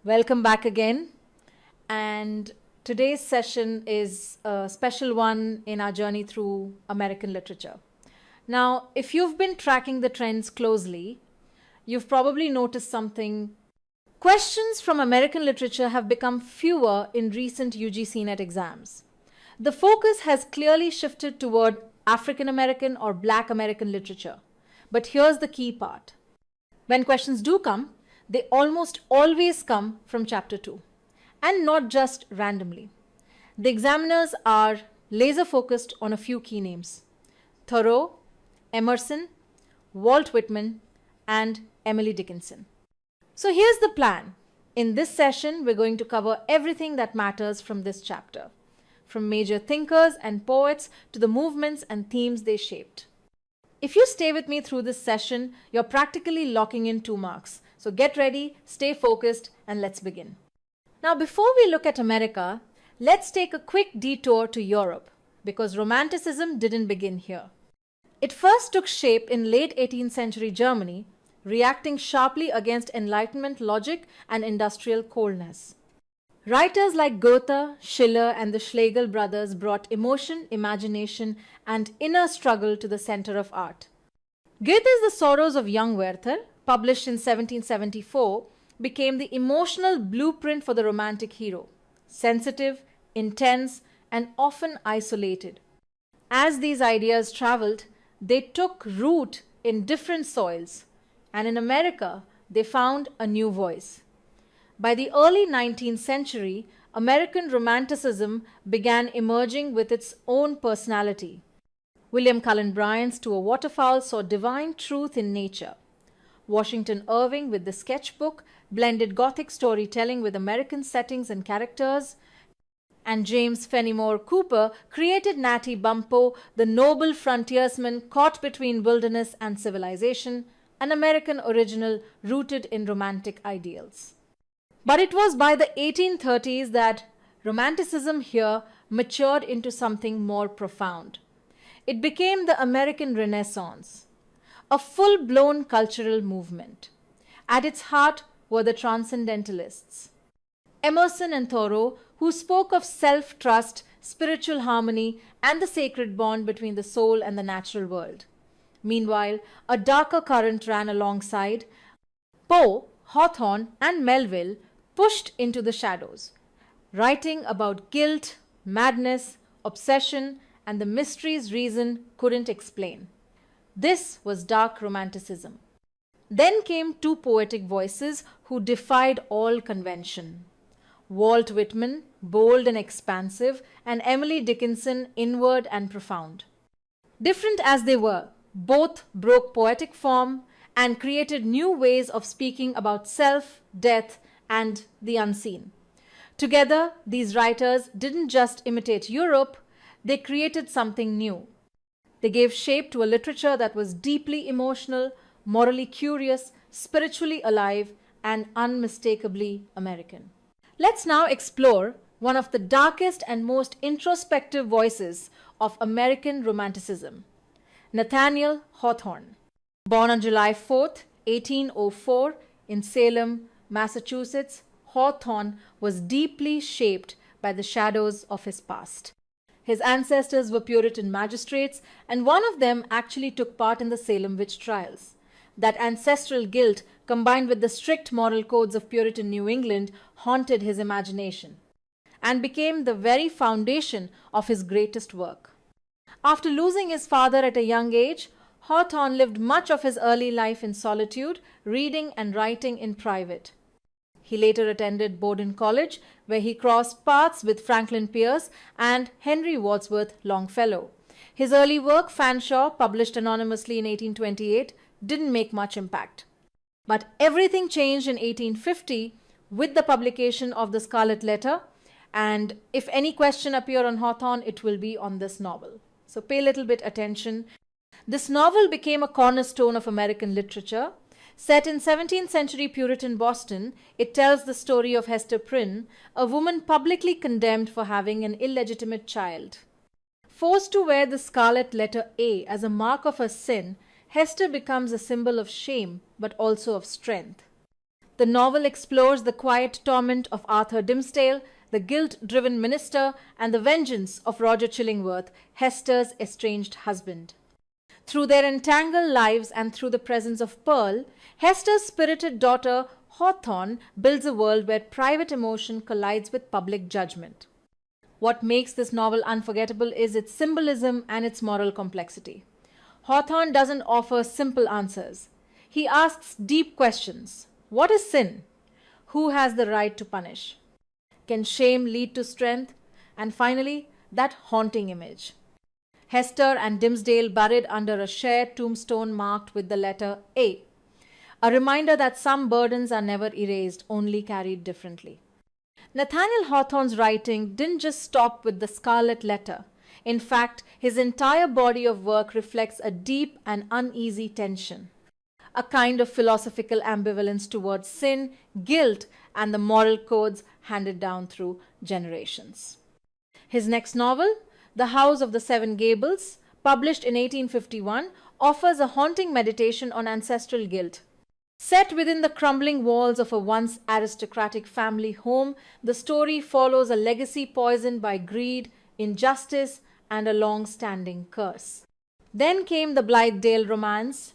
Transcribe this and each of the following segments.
Welcome back again. And today's session is a special one in our journey through American literature. Now, if you've been tracking the trends closely, you've probably noticed something. Questions from American literature have become fewer in recent UGC NET exams. The focus has clearly shifted toward African American or Black American literature. But here's the key part. When questions do come, they almost always come from chapter 2, and not just randomly. The examiners are laser focused on a few key names: Thoreau, Emerson, Walt Whitman, and Emily Dickinson. So here's the plan. In this session, we're going to cover everything that matters from this chapter, from major thinkers and poets to the movements and themes they shaped. If you stay with me through this session, you're practically locking in 2 marks. So get ready, stay focused, and let's begin. Now, before we look at America, let's take a quick detour to Europe, because Romanticism didn't begin here. It first took shape in late 18th century Germany, reacting sharply against Enlightenment logic and industrial coldness. Writers like Goethe, Schiller, and the Schlegel brothers brought emotion, imagination, and inner struggle to the center of art. Goethe's The Sorrows of Young Werther, published in 1774, became the emotional blueprint for the romantic hero, sensitive, intense, and often isolated. As these ideas traveled, they took root in different soils, and in America, they found a new voice. By the early 19th century, American Romanticism began emerging with its own personality. William Cullen Bryant's To a Waterfowl saw divine truth in nature. Washington Irving with The Sketchbook blended Gothic storytelling with American settings and characters, and James Fenimore Cooper created Natty Bumppo, the noble frontiersman caught between wilderness and civilization, an American original rooted in romantic ideals. But it was by the 1830s that Romanticism here matured into something more profound. It became the American Renaissance, a full-blown cultural movement. At its heart were the Transcendentalists, Emerson and Thoreau, who spoke of self-trust, spiritual harmony, and the sacred bond between the soul and the natural world. Meanwhile, a darker current ran alongside. Poe, Hawthorne, and Melville pushed into the shadows, writing about guilt, madness, obsession, and the mysteries reason couldn't explain. This was dark romanticism. Then came 2 poetic voices who defied all convention: Walt Whitman, bold and expansive, and Emily Dickinson, inward and profound. Different as they were, both broke poetic form and created new ways of speaking about self, death, and the unseen. Together, these writers didn't just imitate Europe, they created something new. They gave shape to a literature that was deeply emotional, morally curious, spiritually alive, and unmistakably American. Let's now explore one of the darkest and most introspective voices of American Romanticism, Nathaniel Hawthorne. Born on July 4th, 1804, in Salem, Massachusetts, Hawthorne was deeply shaped by the shadows of his past. His ancestors were Puritan magistrates, and one of them actually took part in the Salem witch trials. That ancestral guilt, combined with the strict moral codes of Puritan New England, haunted his imagination and became the very foundation of his greatest work. After losing his father at a young age, Hawthorne lived much of his early life in solitude, reading and writing in private. He later attended Bowdoin College, where he crossed paths with Franklin Pierce and Henry Wadsworth Longfellow. His early work, Fanshawe, published anonymously in 1828, didn't make much impact. But everything changed in 1850 with the publication of the Scarlet Letter, and if any question appear on Hawthorne, it will be on this novel. So pay a little bit attention. This novel became a cornerstone of American literature. Set in 17th century Puritan Boston, it tells the story of Hester Prynne, a woman publicly condemned for having an illegitimate child. Forced to wear the scarlet letter A as a mark of her sin, Hester becomes a symbol of shame but also of strength. The novel explores the quiet torment of Arthur Dimmesdale, the guilt-driven minister, and the vengeance of Roger Chillingworth, Hester's estranged husband. Through their entangled lives and through the presence of Pearl, Hester's spirited daughter Hawthorne builds a world where private emotion collides with public judgment. What makes this novel unforgettable is its symbolism and its moral complexity. Hawthorne doesn't offer simple answers. He asks deep questions. What is sin? Who has the right to punish? Can shame lead to strength? And finally, that haunting image. Hester and Dimmesdale buried under a shared tombstone marked with the letter A. A reminder that some burdens are never erased, only carried differently. Nathaniel Hawthorne's writing didn't just stop with the Scarlet Letter. In fact, his entire body of work reflects a deep and uneasy tension, a kind of philosophical ambivalence towards sin, guilt, and the moral codes handed down through generations. His next novel, The House of the Seven Gables, published in 1851, offers a haunting meditation on ancestral guilt. Set within the crumbling walls of a once aristocratic family home, the story follows a legacy poisoned by greed, injustice, and a long-standing curse. Then came the Blithedale Romance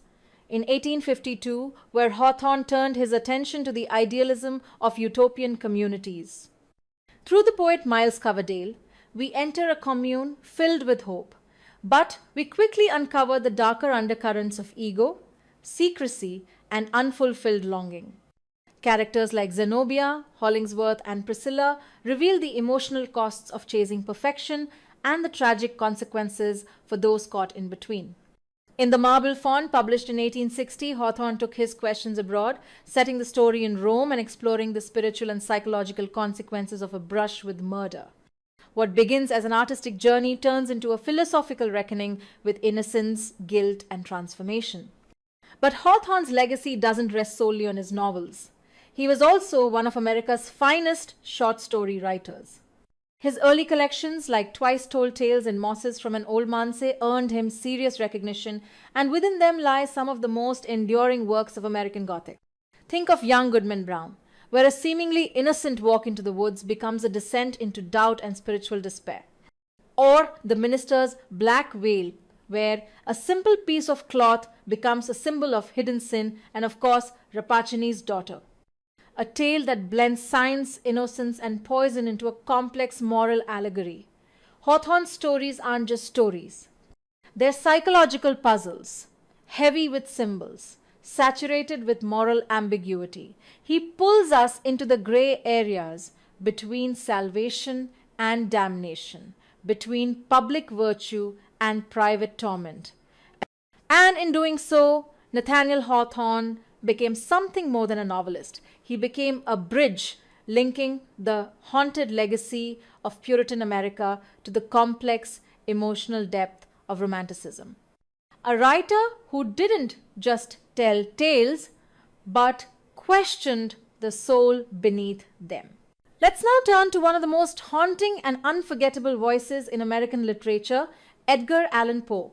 in 1852, where Hawthorne turned his attention to the idealism of utopian communities. Through the poet Miles Coverdale, we enter a commune filled with hope, but we quickly uncover the darker undercurrents of ego, secrecy, and unfulfilled longing. Characters like Zenobia, Hollingsworth, and Priscilla reveal the emotional costs of chasing perfection and the tragic consequences for those caught in between. In The Marble Fawn, published in 1860, Hawthorne took his questions abroad, setting the story in Rome and exploring the spiritual and psychological consequences of a brush with murder. What begins as an artistic journey turns into a philosophical reckoning with innocence, guilt, and transformation. But Hawthorne's legacy doesn't rest solely on his novels. He was also one of America's finest short story writers. His early collections, like Twice Told Tales and Mosses from an Old Manse, earned him serious recognition, and within them lie some of the most enduring works of American Gothic. Think of Young Goodman Brown, where a seemingly innocent walk into the woods becomes a descent into doubt and spiritual despair. Or The Minister's Black Veil, where a simple piece of cloth becomes a symbol of hidden sin, and of course, Rappaccini's Daughter. A tale that blends science, innocence, and poison into a complex moral allegory. Hawthorne's stories aren't just stories. They're psychological puzzles, heavy with symbols, saturated with moral ambiguity. He pulls us into the gray areas between salvation and damnation, between public virtue and private torment. And in doing so, Nathaniel Hawthorne became something more than a novelist. He became a bridge linking the haunted legacy of Puritan America to the complex emotional depth of Romanticism. A writer who didn't just tell tales, but questioned the soul beneath them. Let's now turn to one of the most haunting and unforgettable voices in American literature, Edgar Allan Poe.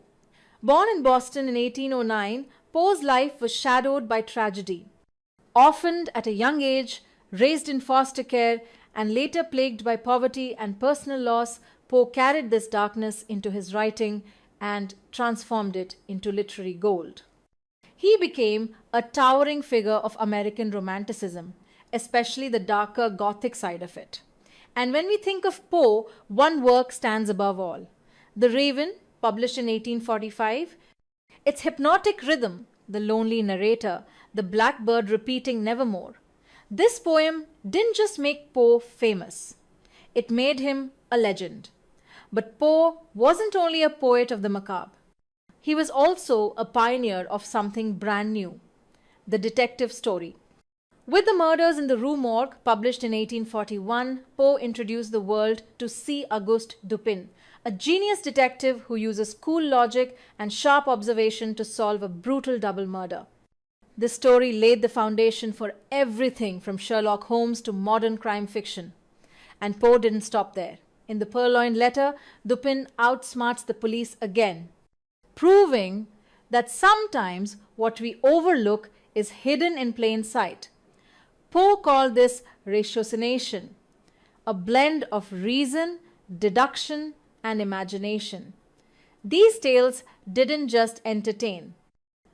Born in Boston in 1809, Poe's life was shadowed by tragedy. Orphaned at a young age, raised in foster care, and later plagued by poverty and personal loss, Poe carried this darkness into his writing and transformed it into literary gold. He became a towering figure of American Romanticism, especially the darker Gothic side of it. And when we think of Poe, one work stands above all. The Raven, published in 1845, its hypnotic rhythm, the lonely narrator, the blackbird repeating nevermore. This poem didn't just make Poe famous. It made him a legend. But Poe wasn't only a poet of the macabre. He was also a pioneer of something brand new, the detective story. With The Murders in the Rue Morgue, published in 1841, Poe introduced the world to C. Auguste Dupin, a genius detective who uses cool logic and sharp observation to solve a brutal double murder. This story laid the foundation for everything from Sherlock Holmes to modern crime fiction. And Poe didn't stop there. In The Purloined Letter, Dupin outsmarts the police again, proving that sometimes what we overlook is hidden in plain sight. Poe called this ratiocination, a blend of reason, deduction, and imagination. These tales didn't just entertain.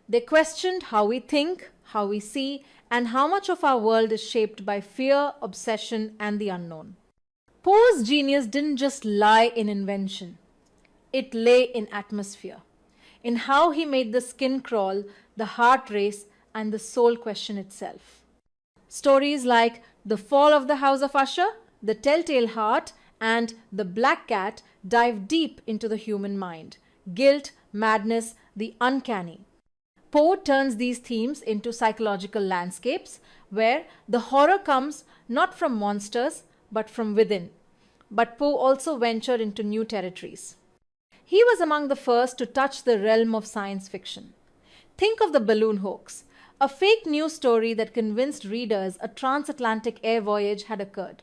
They questioned how we think, how we see, and how much of our world is shaped by fear, obsession, and the unknown. Poe's genius didn't just lie in invention. It lay in atmosphere, in how he made the skin crawl, the heart race, and the soul question itself. Stories like The Fall of the House of Usher, The Telltale Heart, and The Black Cat dive deep into the human mind, guilt, madness, the uncanny. Poe turns these themes into psychological landscapes where the horror comes not from monsters but from within. But Poe also ventured into new territories. He was among the first to touch the realm of science fiction. Think of the balloon hoax, a fake news story that convinced readers a transatlantic air voyage had occurred.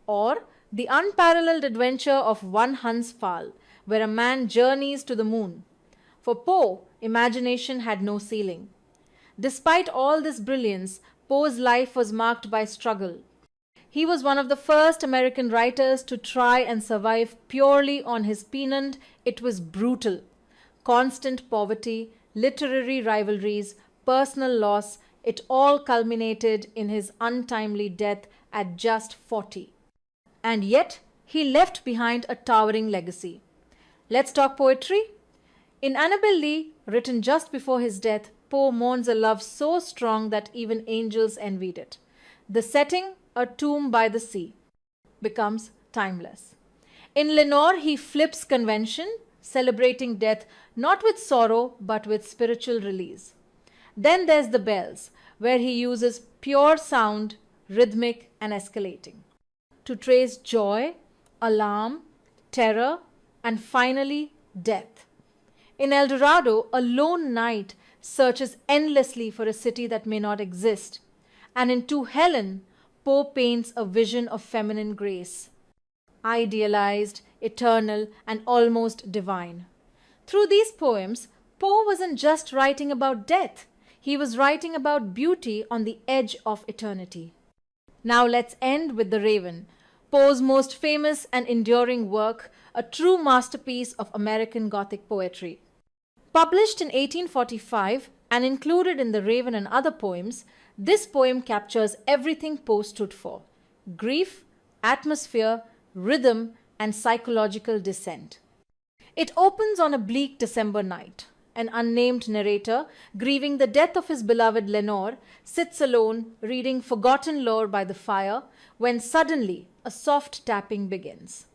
Or the unparalleled adventure of One Hans Pfahl, where a man journeys to the moon. For Poe, imagination had no ceiling. Despite all this brilliance, Poe's life was marked by struggle. He was one of the first American writers to try and survive purely on his penand. It was brutal. Constant poverty, literary rivalries, personal loss, it all culminated in his untimely death at just 40. And yet, he left behind a towering legacy. Let's talk poetry. In Annabel Lee, written just before his death, Poe mourns a love so strong that even angels envied it. The setting, a tomb by the sea, becomes timeless. In Lenore, he flips convention, celebrating death not with sorrow but with spiritual release. Then there's The Bells, where he uses pure sound, rhythmic and escalating, to trace joy, alarm, terror, and finally death. In El Dorado, a lone knight searches endlessly for a city that may not exist. And in To Helen, Poe paints a vision of feminine grace, idealized, eternal, and almost divine. Through these poems, Poe wasn't just writing about death. He was writing about beauty on the edge of eternity. Now let's end with The Raven, Poe's most famous and enduring work, a true masterpiece of American Gothic poetry. Published in 1845 and included in The Raven and Other Poems, this poem captures everything Poe stood for: grief, atmosphere, rhythm, and psychological descent. It opens on a bleak December night. An unnamed narrator, grieving the death of his beloved Lenore, sits alone reading forgotten lore by the fire when suddenly a soft tapping begins.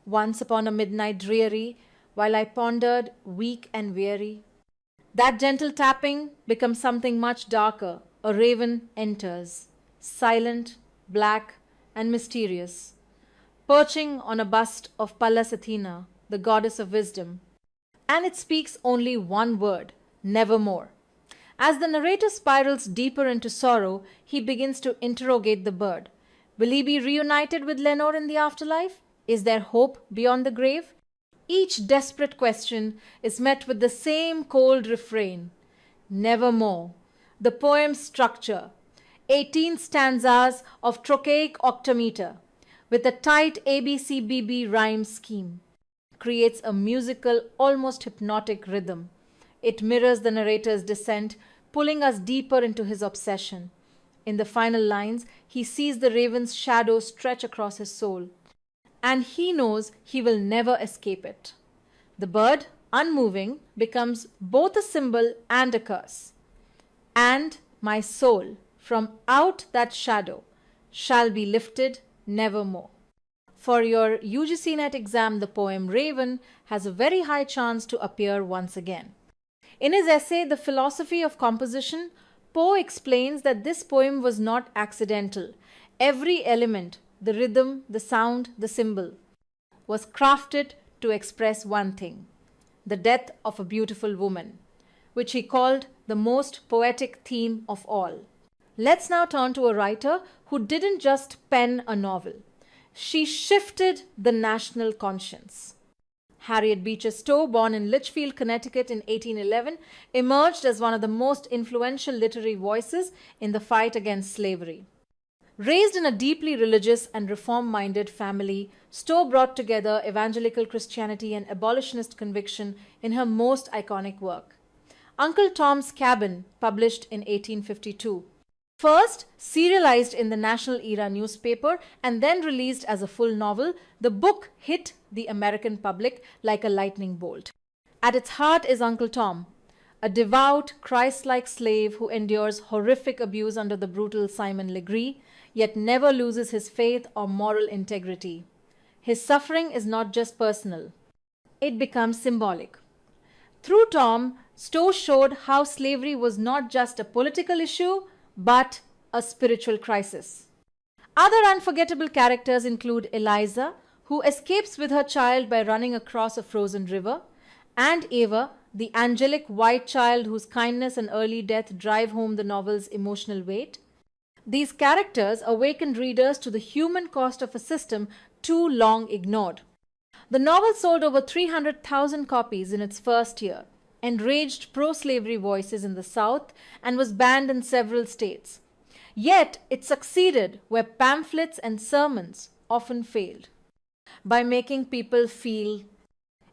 Once upon a midnight dreary, while I pondered, weak and weary. That gentle tapping becomes something much darker. A raven enters, silent, black, and mysterious, perching on a bust of Pallas Athena, the goddess of wisdom. And it speaks only one word: nevermore. As the narrator spirals deeper into sorrow, he begins to interrogate the bird. Will he be reunited with Lenore in the afterlife? Is there hope beyond the grave? Each desperate question is met with the same cold refrain: nevermore. The poem's structure: 18 stanzas of trochaic octameter with a tight ABCBB rhyme scheme, creates a musical, almost hypnotic rhythm. It mirrors the narrator's descent, pulling us deeper into his obsession. In the final lines, he sees the raven's shadow stretch across his soul, and he knows he will never escape it. The bird, unmoving, becomes both a symbol and a curse. And my soul, from out that shadow, shall be lifted nevermore. For your UGC NET exam, the poem Raven has a very high chance to appear once again. In his essay, The Philosophy of Composition, Poe explains that this poem was not accidental. Every element, the rhythm, the sound, the symbol, was crafted to express one thing: the death of a beautiful woman, which he called the most poetic theme of all. Let's now turn to a writer who didn't just pen a novel. She shifted the national conscience. Harriet Beecher Stowe, born in Litchfield, Connecticut in 1811, emerged as one of the most influential literary voices in the fight against slavery. Raised in a deeply religious and reform-minded family, Stowe brought together evangelical Christianity and abolitionist conviction in her most iconic work, Uncle Tom's Cabin, published in 1852. First serialized in the National Era newspaper and then released as a full novel, the book hit the American public like a lightning bolt. At its heart is Uncle Tom, a devout, Christ-like slave who endures horrific abuse under the brutal Simon Legree, yet never loses his faith or moral integrity. His suffering is not just personal. It becomes symbolic. Through Tom, Stowe showed how slavery was not just a political issue, but a spiritual crisis. Other unforgettable characters include Eliza, who escapes with her child by running across a frozen river, and Eva, the angelic white child whose kindness and early death drive home the novel's emotional weight. These characters awakened readers to the human cost of a system too long ignored. The novel sold over 300,000 copies in its first year, enraged pro-slavery voices in the South, and was banned in several states. Yet it succeeded where pamphlets and sermons often failed, by making people feel.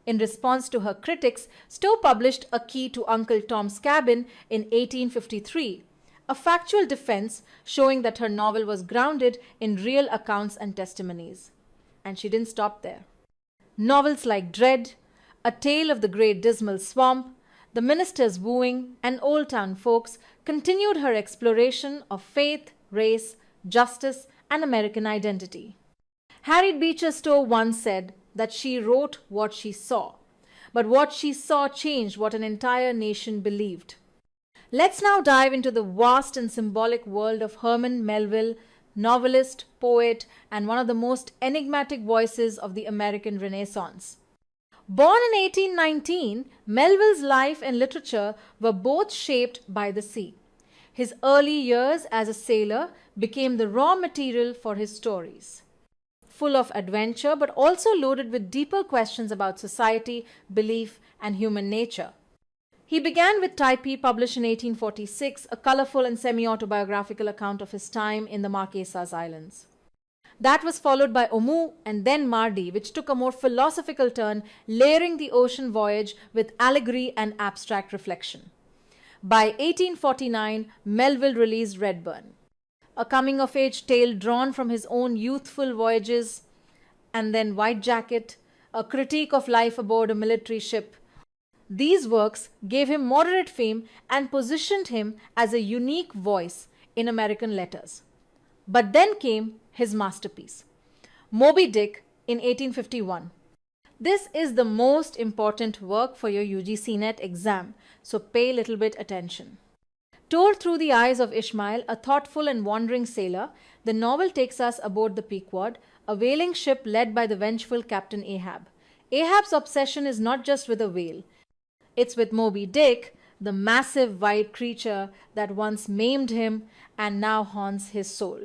In response to her critics, Stowe published A Key to Uncle Tom's Cabin in 1853, a factual defense showing that her novel was grounded in real accounts and testimonies. And she didn't stop there. Novels like Dread, A Tale of the Great Dismal Swamp, The Minister's Wooing, and Old Town Folks continued her exploration of faith, race, justice, and American identity. Harriet Beecher Stowe once said that she wrote what she saw, but what she saw changed what an entire nation believed. Let's now dive into the vast and symbolic world of Herman Melville, novelist, poet, and one of the most enigmatic voices of the American Renaissance. Born in 1819, Melville's life and literature were both shaped by the sea. His early years as a sailor became the raw material for his stories, full of adventure but also loaded with deeper questions about society, belief, and human nature. He began with Typee, published in 1846, a colorful and semi-autobiographical account of his time in the Marquesas Islands. That was followed by Omoo and then Mardi, which took a more philosophical turn, layering the ocean voyage with allegory and abstract reflection. By 1849, Melville released Redburn, a coming-of-age tale drawn from his own youthful voyages, and then White Jacket, a critique of life aboard a military ship. These works gave him moderate fame and positioned him as a unique voice in American letters. But then came his masterpiece, Moby-Dick, in 1851. This is the most important work for your UGC NET exam, so pay a little bit attention. Told through the eyes of Ishmael, a thoughtful and wandering sailor, the novel takes us aboard the Pequod, a whaling ship led by the vengeful Captain Ahab. Ahab's obsession is not just with a whale. It's with Moby-Dick, the massive white creature that once maimed him and now haunts his soul.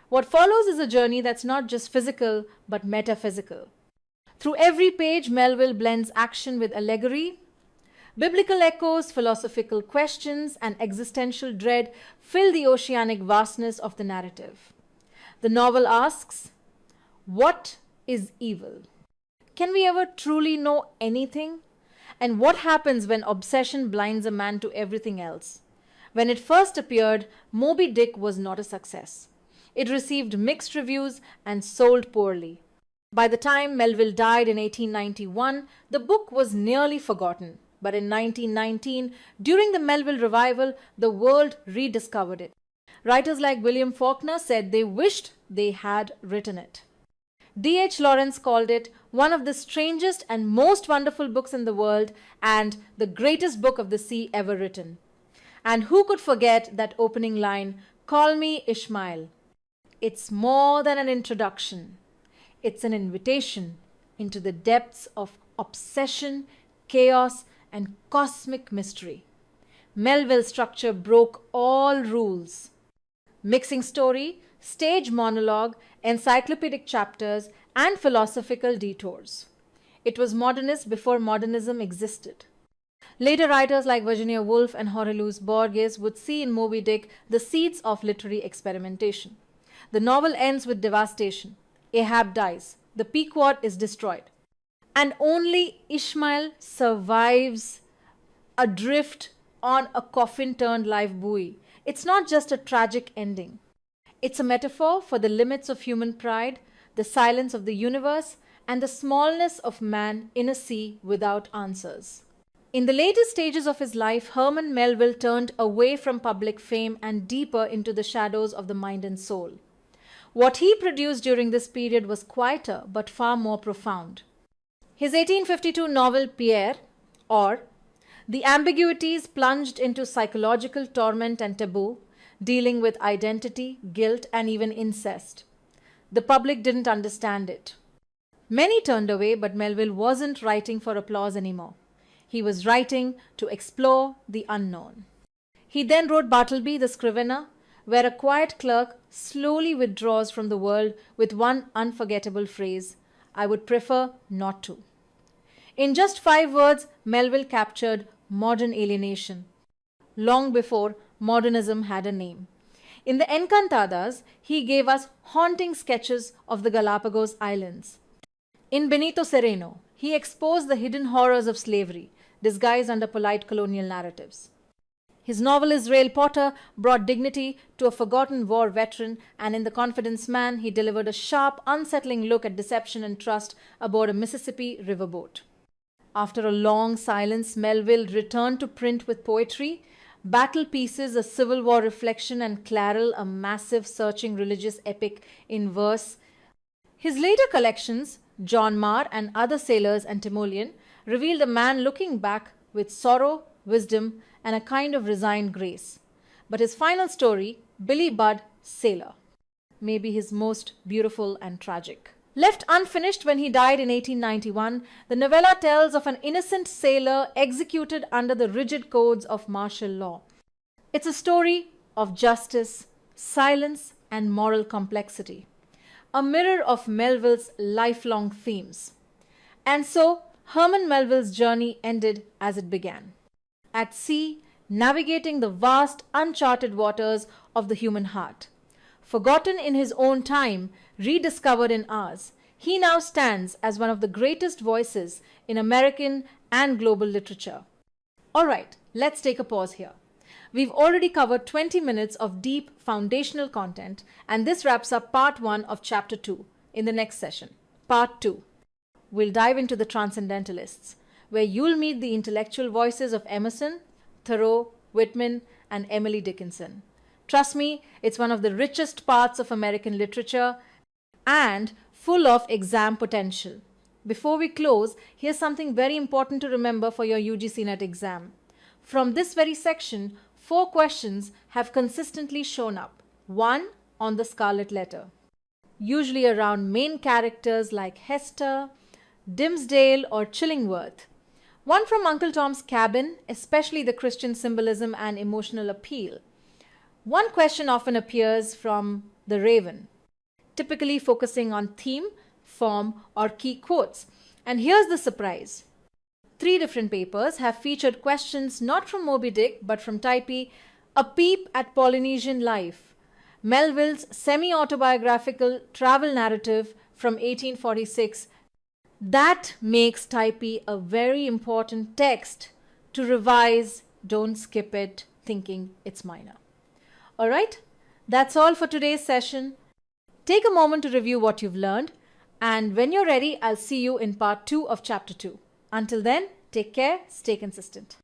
What follows is a journey that's not just physical, but metaphysical. Through every page, Melville blends action with allegory. Biblical echoes, philosophical questions, and existential dread fill the oceanic vastness of the narrative. The novel asks, what is evil? Can we ever truly know anything? And what happens when obsession blinds a man to everything else? When it first appeared, Moby-Dick was not a success. It received mixed reviews and sold poorly. By the time Melville died in 1891, the book was nearly forgotten. But in 1919, during the Melville revival, the world rediscovered it. Writers like William Faulkner said they wished they had written it. D.H. Lawrence called it one of the strangest and most wonderful books in the world and the greatest book of the sea ever written. And who could forget that opening line, "Call me Ishmael." It's more than an introduction. It's an invitation into the depths of obsession, chaos, and cosmic mystery. Melville's structure broke all rules. Mixing story, stage monologue, encyclopedic chapters, and philosophical detours. It was modernist before modernism existed. Later writers like Virginia Woolf and Jorge Luis Borges would see in Moby-Dick the seeds of literary experimentation. The novel ends with devastation. Ahab dies. The Pequod is destroyed. And only Ishmael survives adrift on a coffin-turned life buoy. It's not just a tragic ending. It's a metaphor for the limits of human pride, the silence of the universe, and the smallness of man in a sea without answers. In the later stages of his life, Herman Melville turned away from public fame and deeper into the shadows of the mind and soul. What he produced during this period was quieter but far more profound. His 1852 novel Pierre, or the ambiguities plunged into psychological torment and taboo, dealing with identity, guilt, and even incest. The public didn't understand it. Many turned away, but Melville wasn't writing for applause anymore. He was writing to explore the unknown. He then wrote Bartleby, the Scrivener, where a quiet clerk slowly withdraws from the world with one unforgettable phrase, "I would prefer not to." In just 5 words, Melville captured modern alienation, long before modernism had a name. In the Encantadas, he gave us haunting sketches of the Galapagos Islands. In Benito Sereno, he exposed the hidden horrors of slavery, disguised under polite colonial narratives. His novel Israel Potter brought dignity to a forgotten war veteran, and in The Confidence Man, he delivered a sharp, unsettling look at deception and trust aboard a Mississippi riverboat. After a long silence, Melville returned to print with poetry, Battle Pieces, a Civil War reflection, and Clarel, a massive, searching religious epic in verse. His later collections, John Marr and Other Sailors and Timoleon, revealed a man looking back with sorrow, wisdom, and a kind of resigned grace. But his final story, Billy Budd, Sailor, may be his most beautiful and tragic. Left unfinished when he died in 1891, the novella tells of an innocent sailor executed under the rigid codes of martial law. It's a story of justice, silence, and moral complexity, a mirror of Melville's lifelong themes. And so, Herman Melville's journey ended as it began. At sea, navigating the vast, uncharted waters of the human heart. Forgotten in his own time, rediscovered in ours, he now stands as one of the greatest voices in American and global literature. All right, let's take a pause here. We've already covered 20 minutes of deep foundational content, and this wraps up part 1 of chapter 2 in the next session. Part 2. We'll dive into the Transcendentalists, where you'll meet the intellectual voices of Emerson, Thoreau, Whitman, and Emily Dickinson. Trust me, it's one of the richest parts of American literature and full of exam potential. Before we close, here's something very important to remember for your UGC NET exam. From this very section, 4 questions have consistently shown up. 1 on the Scarlet Letter, usually around main characters like Hester, Dimmesdale, or Chillingworth. 1 from Uncle Tom's Cabin, especially the Christian symbolism and emotional appeal. 1 question often appears from The Raven, typically focusing on theme, form, or key quotes. And here's the surprise. 3 different papers have featured questions not from Moby-Dick but from Typee, A Peep at Polynesian Life, Melville's semi-autobiographical travel narrative from 1846. That makes Typee a very important text to revise. Don't skip it thinking it's minor. Alright, that's all for today's session. Take a moment to review what you've learned, and when you're ready, I'll see you in part 2 of chapter 2. Until then, take care, stay consistent.